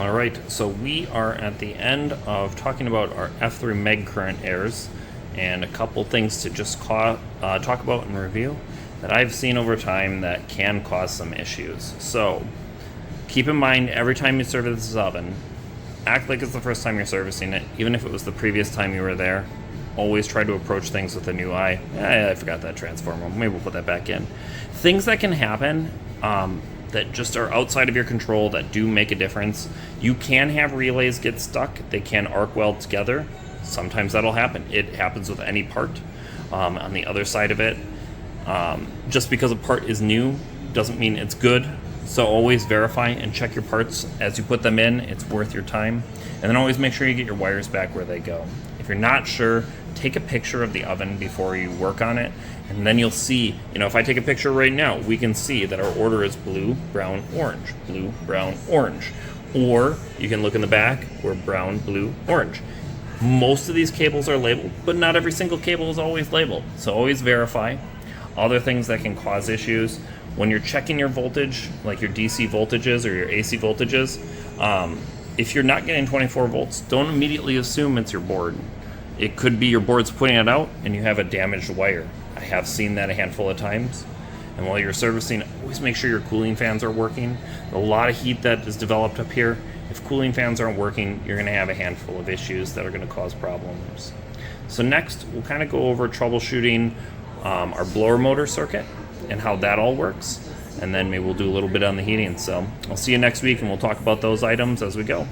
All right, so we are at the end of talking about our F3 meg current errors, and a couple things to just talk about and review that I've seen over time that can cause some issues. So keep in mind, every time you service this oven, act like it's the first time you're servicing it, even if it was the previous time you were there. Always try to approach things with a new eye. I forgot that transformer. Maybe we'll put that back in. Things that can happen that just are outside of your control that do make a difference. You can have relays get stuck. They can arc weld together. Sometimes that'll happen. It happens with any part. On the other side of it, just because a part is new doesn't mean it's good. So always verify and check your parts as you put them in. It's worth your time. And then always make sure you get your wires back where they go. If you're not sure, take a picture of the oven before you work on it, and then you'll see, if I take a picture right now, we can see that our order is blue, brown, orange, blue, brown, orange. Or you can look in the back, we're brown, blue, orange. Most of these cables are labeled, but not every single cable is always labeled. So always verify. Other things that can cause issues, when you're checking your voltage, like your DC voltages or your AC voltages, if you're not getting 24 volts, don't immediately assume it's your board. It could be your board's putting it out and you have a damaged wire. I have seen that a handful of times. And while you're servicing, always make sure your cooling fans are working. A lot of heat that is developed up here. If cooling fans aren't working, you're going to have a handful of issues that are going to cause problems. So next, we'll kind of go over troubleshooting our blower motor circuit and how that all works. And then maybe we'll do a little bit on the heating. So I'll see you next week and we'll talk about those items as we go.